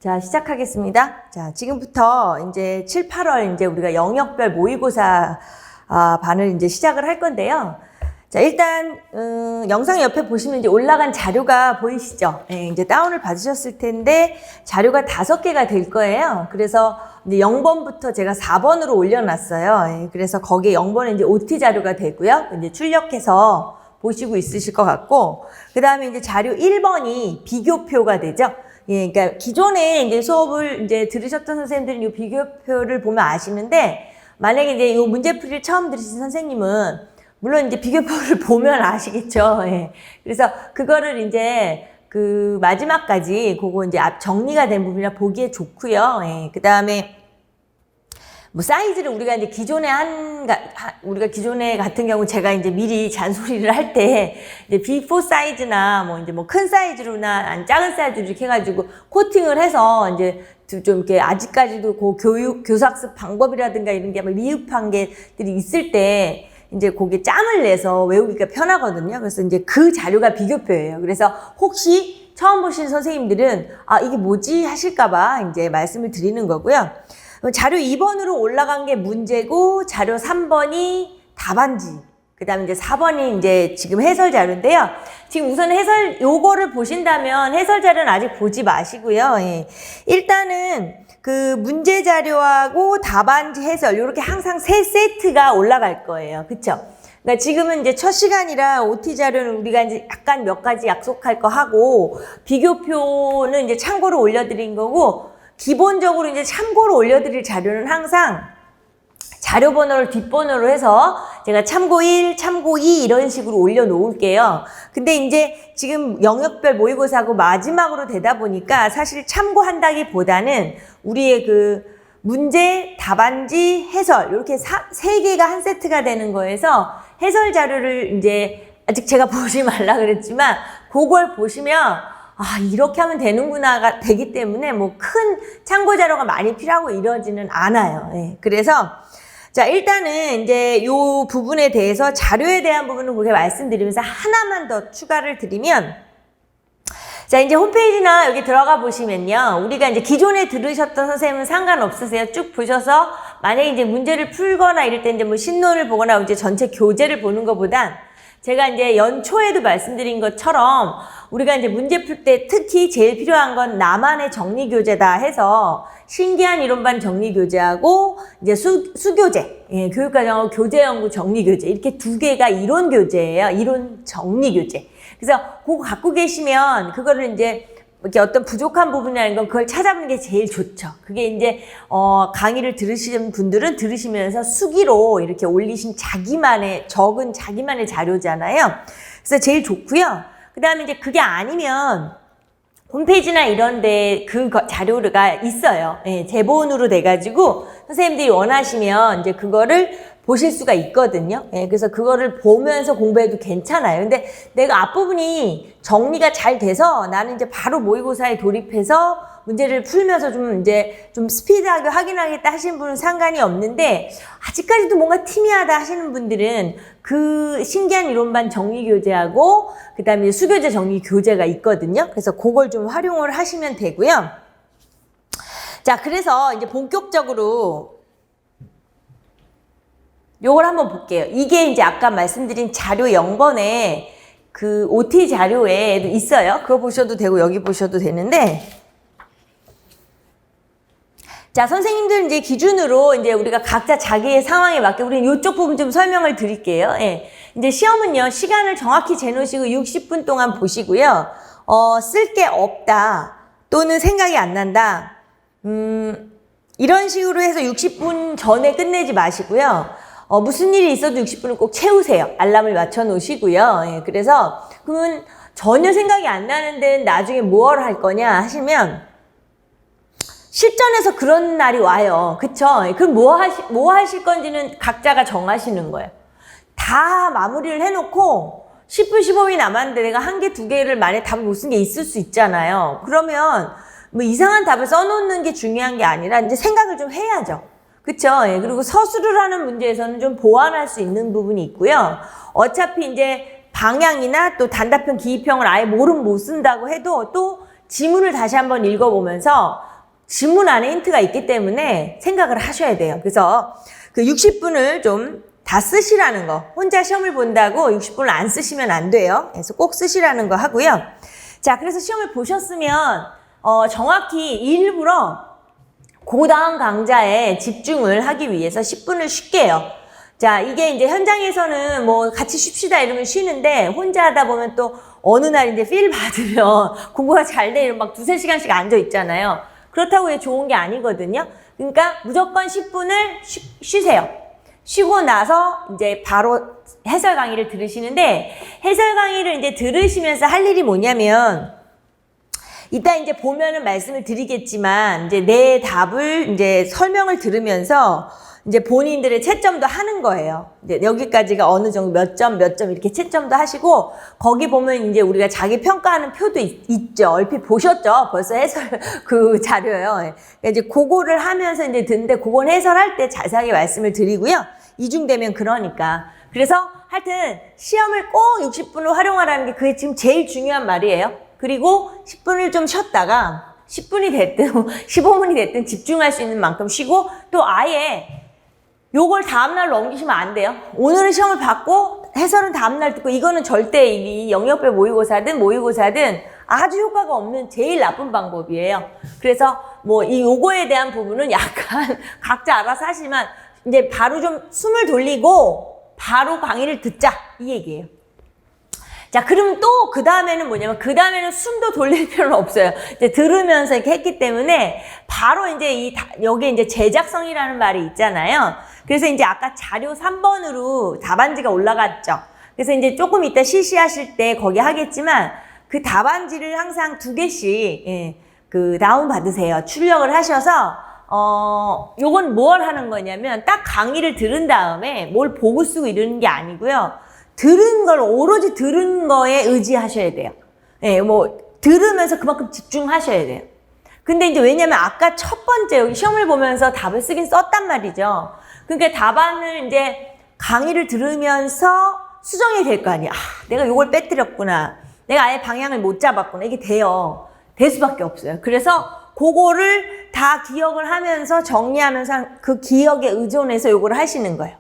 자, 시작하겠습니다. 자, 지금부터 이제 7, 8월 이제 우리가 영역별 모의고사 반을 이제 시작을 할 건데요. 자, 일단 영상 옆에 보시면 이제 올라간 자료가 보이시죠? 예, 이제 다운을 받으셨을 텐데 자료가 5개가 될 거예요. 그래서 이제 0번부터 제가 4번으로 올려놨어요. 예, 그래서 거기에 0번은 이제 OT 자료가 되고요. 이제 출력해서 보시고 있으실 것 같고, 그 다음에 이제 자료 1번이 비교표가 되죠. 예, 그러니까 기존에 이제 수업을 이제 들으셨던 선생님들은 이 비교표를 보면 아시는데, 만약에 이제 이 문제풀이를 처음 들으신 선생님은 물론 이제 비교표를 보면 아시겠죠. 예. 그래서 그거를 이제 그 마지막까지 그거 이제 앞 정리가 된 부분이라 보기에 좋고요. 예. 그 다음에 뭐 사이즈를 우리가 이제 우리가 기존에 같은 경우 제가 이제 미리 잔소리를 할 때 이제 B4 사이즈나 뭐 이제 뭐 큰 사이즈로나 작은 사이즈로 이렇게 해가지고 코팅을 해서 이제 좀 이렇게 아직까지도 그 교사학습 방법이라든가 이런 게 미흡한 게들이 있을 때 이제 거기에 짬을 내서 외우기가 편하거든요. 그래서 이제 그 자료가 비교표예요. 그래서 혹시 처음 보신 선생님들은 이게 뭐지 하실까봐 이제 말씀을 드리는 거고요. 자료 2번으로 올라간 게 문제고, 자료 3번이 답안지, 그 다음에 이제 4번이 이제 지금 해설 자료인데요. 지금 우선 요거를 보신다면 해설 자료는 아직 보지 마시고요. 예. 일단은 그 문제 자료하고 답안지 해설, 요렇게 항상 3세트가 올라갈 거예요. 그쵸? 그러니까 지금은 이제 첫 시간이라 OT 자료는 우리가 이제 약간 몇 가지 약속할 거 하고, 비교표는 이제 참고로 올려드린 거고, 기본적으로 이제 참고로 올려드릴 자료는 항상 자료 번호를 뒷번호로 해서 제가 참고 1, 참고 2 이런 식으로 올려놓을게요. 근데 이제 지금 영역별 모의고사하고 마지막으로 되다 보니까 사실 참고한다기보다는 우리의 그 문제, 답안지, 해설 이렇게 3개가 한 세트가 되는 거에서 해설 자료를 이제 아직 제가 보지 말라 그랬지만 그걸 보시면 이렇게 하면 되는구나가 되기 때문에 뭐 큰 참고 자료가 많이 필요하고 이러지는 않아요. 예. 그래서 자, 일단은 이제 요 부분에 대해서 자료에 대한 부분은 그렇게 말씀드리면서 하나만 더 추가를 드리면, 자, 이제 홈페이지나 여기 들어가 보시면요. 우리가 이제 기존에 들으셨던 선생님은 상관없으세요. 쭉 보셔서 만약에 이제 문제를 풀거나 이럴 때 이제 뭐 신론을 보거나 이제 전체 교재를 보는 것보단 제가 이제 연초에도 말씀드린 것처럼 우리가 이제 문제 풀 때 특히 제일 필요한 건 나만의 정리교재다 해서 신기한 이론반 정리교재하고 이제 수교재, 예, 교육과정하고 교재연구 정리교재 이렇게 2개가 이론 교재예요. 이론 정리교재. 그래서 그거 갖고 계시면 그거를 이제 이렇게 어떤 부족한 부분이라는 건 그걸 찾아보는 게 제일 좋죠. 그게 이제 강의를 들으시는 분들은 들으시면서 수기로 이렇게 올리신 적은 자기만의 자료잖아요. 그래서 제일 좋고요. 그 다음에 이제 그게 아니면 홈페이지나 이런데 그 자료가 있어요. 예, 제본으로 돼가지고 선생님들이 원하시면 이제 그거를 보실 수가 있거든요. 예, 그래서 그거를 보면서 공부해도 괜찮아요. 근데 내가 앞부분이 정리가 잘 돼서 나는 이제 바로 모의고사에 돌입해서 문제를 풀면서 좀 스피드하게 확인하겠다 하시는 분은 상관이 없는데, 아직까지도 뭔가 티미하다 하시는 분들은 그 신기한 이론반 정리교재하고 그 다음에 수교재 정리교재가 있거든요. 그래서 그걸 좀 활용을 하시면 되고요. 자, 그래서 이제 본격적으로 요걸 한번 볼게요. 이게 이제 아까 말씀드린 자료 0번에 그 OT 자료에도 있어요. 그거 보셔도 되고 여기 보셔도 되는데, 자, 선생님들 이제 기준으로 이제 우리가 각자 자기의 상황에 맞게 우리는 이쪽 부분 좀 설명을 드릴게요. 예. 이제 시험은요, 시간을 정확히 재놓으시고 60분 동안 보시고요. 쓸 게 없다 또는 생각이 안 난다. 이런 식으로 해서 60분 전에 끝내지 마시고요. 무슨 일이 있어도 60분을 꼭 채우세요. 알람을 맞춰 놓으시고요. 예, 그래서 그러면 전혀 생각이 안 나는데 나중에 뭘 할 거냐 하시면 실전에서 그런 날이 와요. 그쵸? 그럼 뭐 하실 건지는 각자가 정하시는 거예요. 다 마무리를 해놓고 10분, 15분이 남았는데 내가 1개, 2개를 만약에 답을 못 쓴 게 있을 수 있잖아요. 그러면 뭐 이상한 답을 써놓는 게 중요한 게 아니라 이제 생각을 좀 해야죠. 그쵸? 예. 그리고 서술을 하는 문제에서는 좀 보완할 수 있는 부분이 있고요. 어차피 이제 방향이나 또 단답형, 기입형을 아예 모르면 못 쓴다고 해도 또 지문을 다시 한번 읽어보면서 지문 안에 힌트가 있기 때문에 생각을 하셔야 돼요. 그래서 그 60분을 좀 다 쓰시라는 거. 혼자 시험을 본다고 60분을 안 쓰시면 안 돼요. 그래서 꼭 쓰시라는 거 하고요. 자, 그래서 시험을 보셨으면 정확히 일부러 그 다음 강좌에 집중을 하기 위해서 10분을 쉴게요. 자, 이게 이제 현장에서는 뭐 같이 쉽시다 이러면 쉬는데 혼자 하다 보면 또 어느 날 이제 필 받으면 공부가 잘 돼 이러면 막 2-3시간씩 앉아 있잖아요. 그렇다고 해 좋은 게 아니거든요. 그러니까 무조건 10분을 쉬세요. 쉬고 나서 이제 바로 해설 강의를 들으시는데 해설 강의를 이제 들으시면서 할 일이 뭐냐면 이따 이제 보면은 말씀을 드리겠지만 이제 내 답을 이제 설명을 들으면서 이제 본인들의 채점도 하는 거예요. 이제 여기까지가 어느 정도 몇 점 이렇게 채점도 하시고 거기 보면 이제 우리가 자기 평가하는 표도 있죠. 얼핏 보셨죠? 벌써 해설 그 자료요. 그러니까 이제 그거를 하면서 이제 듣는데 그건 해설할 때 자세하게 말씀을 드리고요. 이중되면 그러니까. 그래서 하여튼 시험을 꼭 60분을 활용하라는 게 그게 지금 제일 중요한 말이에요. 그리고 10분을 좀 쉬었다가 10분이 됐든 15분이 됐든 집중할 수 있는 만큼 쉬고 또 아예 요걸 다음날 넘기시면 안 돼요. 오늘은 시험을 받고 해설은 다음날 듣고 이거는 절대 이 영역별 모의고사든 아주 효과가 없는 제일 나쁜 방법이에요. 그래서 뭐 이 요거에 대한 부분은 약간 각자 알아서 하시지만 이제 바로 좀 숨을 돌리고 바로 강의를 듣자 이 얘기예요. 자, 그럼 또 그 다음에는 뭐냐면 그 다음에는 숨도 돌릴 필요는 없어요. 이제 들으면서 이렇게 했기 때문에 바로 이제 여기 이제 제작성이라는 말이 있잖아요. 그래서 이제 아까 자료 3번으로 답안지가 올라갔죠. 그래서 이제 조금 이따 실시하실 때 거기 하겠지만 그 답안지를 항상 2개씩 그 다운 받으세요. 출력을 하셔서 요건 뭘 하는 거냐면 딱 강의를 들은 다음에 뭘 보고 쓰고 이러는 게 아니고요. 들은 걸 오로지 들은 거에 의지하셔야 돼요. 예, 뭐 들으면서 그만큼 집중하셔야 돼요. 근데 이제 왜냐면 아까 첫 번째 여기 시험을 보면서 답을 쓰긴 썼단 말이죠. 그러니까 답안을 이제 강의를 들으면서 수정이 될 거 아니야. 아, 내가 요걸 빼뜨렸구나. 내가 아예 방향을 못 잡았구나. 이게 돼요. 될 수밖에 없어요. 그래서 그거를 다 기억을 하면서 정리하면서 그 기억에 의존해서 요걸 하시는 거예요.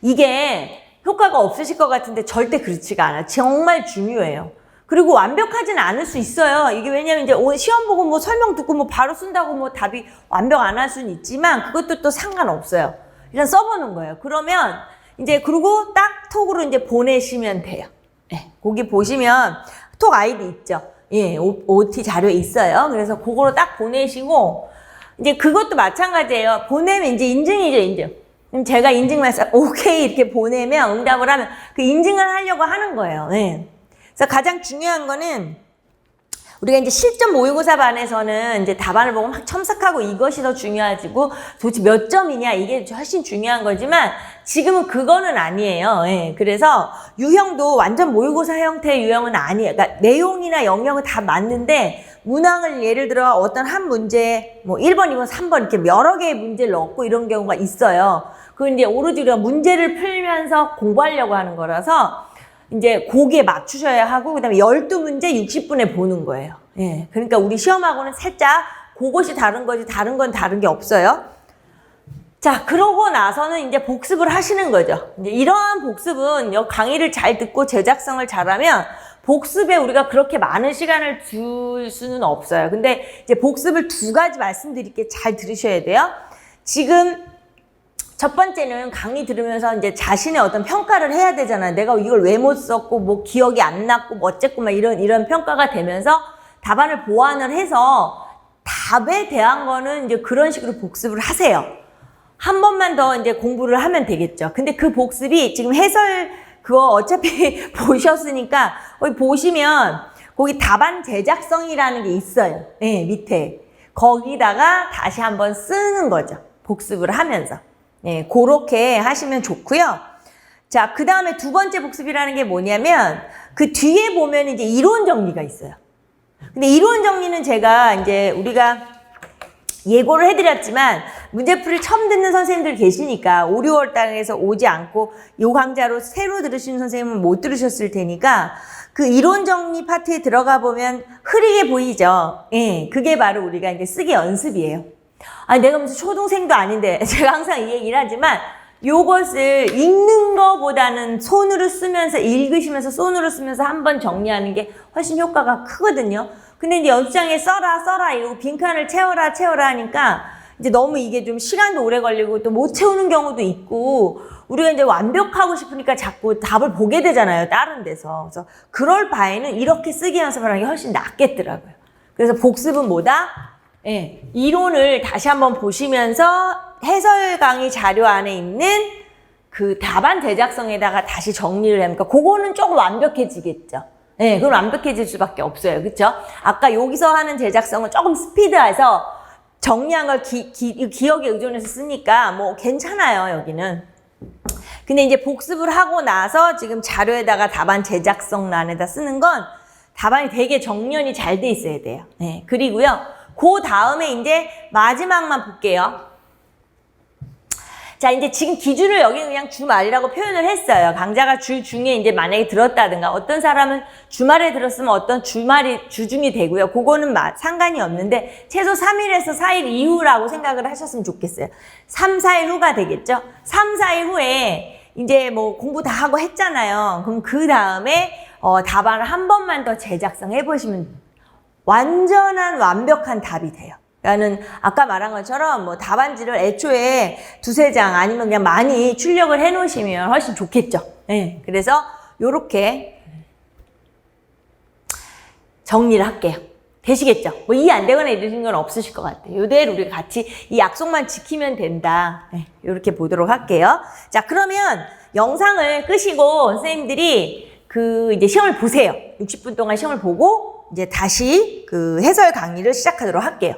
이게 효과가 없으실 것 같은데 절대 그렇지가 않아요. 정말 중요해요. 그리고 완벽하진 않을 수 있어요. 이게 왜냐면 이제 시험 보고 뭐 설명 듣고 뭐 바로 쓴다고 뭐 답이 완벽 안 할 수는 있지만 그것도 또 상관없어요. 일단 써보는 거예요. 그러면 이제 그리고 딱 톡으로 이제 보내시면 돼요. 네, 거기 보시면 톡 아이디 있죠. 예, OT 자료에 있어요. 그래서 그거로 딱 보내시고 이제 그것도 마찬가지예요. 보내면 이제 인증이죠, 인증. 그럼 제가 인증만 써 오케이 이렇게 보내면 응답을 하면 그 인증을 하려고 하는 거예요. 네. 그래서 가장 중요한 거는 우리가 이제 실전 모의고사 반에서는 이제 답안을 보고 막 첨삭하고 이것이 더 중요하지고 도대체 몇 점이냐 이게 훨씬 중요한 거지만 지금은 그거는 아니에요. 예. 그래서 유형도 완전 모의고사 형태의 유형은 아니에요. 그러니까 내용이나 영역은 다 맞는데 문항을 예를 들어 어떤 한 문제 뭐 1번, 2번, 3번 이렇게 여러 개의 문제를 넣고 이런 경우가 있어요. 그건 이제 오로지 우리가 문제를 풀면서 공부하려고 하는 거라서 이제 거기에 맞추셔야 하고 그다음에 12문제 60분에 보는 거예요. 예. 그러니까 우리 시험하고는 살짝 그것이 다른 거지 다른 건 다른 게 없어요. 자, 그러고 나서는 이제 복습을 하시는 거죠. 이제 이러한 복습은 강의를 잘 듣고 제작성을 잘하면 복습에 우리가 그렇게 많은 시간을 줄 수는 없어요. 근데 이제 복습을 2가지 말씀드릴게 잘 들으셔야 돼요. 지금 첫 번째는 강의 들으면서 이제 자신의 어떤 평가를 해야 되잖아요. 내가 이걸 왜 못 썼고, 뭐 기억이 안 났고, 뭐 어쨌고, 막 이런 평가가 되면서 답안을 보완을 해서 답에 대한 거는 이제 그런 식으로 복습을 하세요. 한 번만 더 이제 공부를 하면 되겠죠. 근데 그 복습이 지금 해설 그거 어차피 보셨으니까 거기 보시면 거기 답안 제작성이라는 게 있어요. 네, 밑에. 거기다가 다시 한번 쓰는 거죠. 복습을 하면서. 네, 그렇게 하시면 좋고요. 자, 그 다음에 2번째 복습이라는 게 뭐냐면 그 뒤에 보면 이제 이론 정리가 있어요. 근데 이론 정리는 제가 이제 우리가 예고를 해드렸지만 문제풀이를 처음 듣는 선생님들 계시니까 5, 6월 달에서 오지 않고 요 강좌로 새로 들으시는 선생님은 못 들으셨을 테니까 그 이론 정리 파트에 들어가 보면 흐리게 보이죠. 예, 그게 바로 우리가 이제 쓰기 연습이에요. 아니, 내가 무슨 초등생도 아닌데 제가 항상 이 얘기를 하지만 요것을 읽는 거보다는 손으로 쓰면서 읽으시면서 손으로 쓰면서 한번 정리하는 게 훨씬 효과가 크거든요. 근데 이제 연습장에 써라 이러고 빈칸을 채워라 하니까 이제 너무 이게 좀 시간도 오래 걸리고 또 못 채우는 경우도 있고 우리가 이제 완벽하고 싶으니까 자꾸 답을 보게 되잖아요. 다른 데서. 그래서 그럴 바에는 이렇게 쓰기 연습을 하는 게 훨씬 낫겠더라고요. 그래서 복습은 뭐다? 예, 이론을 다시 한번 보시면서 해설 강의 자료 안에 있는 그 답안 제작성에다가 다시 정리를 하니까 그거는 조금 완벽해지겠죠. 네, 그건 완벽해질 수밖에 없어요. 그쵸? 아까 여기서 하는 제작성은 조금 스피드해서 정리한 걸 기억에 의존해서 쓰니까 뭐 괜찮아요, 여기는. 근데 이제 복습을 하고 나서 지금 자료에다가 답안 제작성 란에다 쓰는 건 답안이 되게 정연이 잘 돼 있어야 돼요. 네, 그리고요. 그 다음에 이제 마지막만 볼게요. 자, 이제 지금 기준을 여기는 그냥 주말이라고 표현을 했어요. 강좌가 주 중에 이제 만약에 들었다든가 어떤 사람은 주말에 들었으면 어떤 주말이 주중이 되고요. 그거는 상관이 없는데 최소 3일에서 4일 이후라고 생각을 하셨으면 좋겠어요. 3, 4일 후가 되겠죠. 3, 4일 후에 이제 뭐 공부 다 하고 했잖아요. 그럼 그 다음에 답안을 한 번만 더 제작성 해보시면 완전한 완벽한 답이 돼요. 그러니까는 아까 말한 것처럼 뭐 답안지를 애초에 2-3장 아니면 그냥 많이 출력을 해 놓으시면 훨씬 좋겠죠. 네, 그래서 요렇게 정리를 할게요. 되시겠죠? 뭐 이해 안 되거나 이러신 건 없으실 것 같아요. 요대로 우리가 같이 이 약속만 지키면 된다. 네, 요렇게 보도록 할게요. 자, 그러면 영상을 끄시고 선생님들이 이제 시험을 보세요. 60분 동안 시험을 보고 이제 다시 그 해설 강의를 시작하도록 할게요.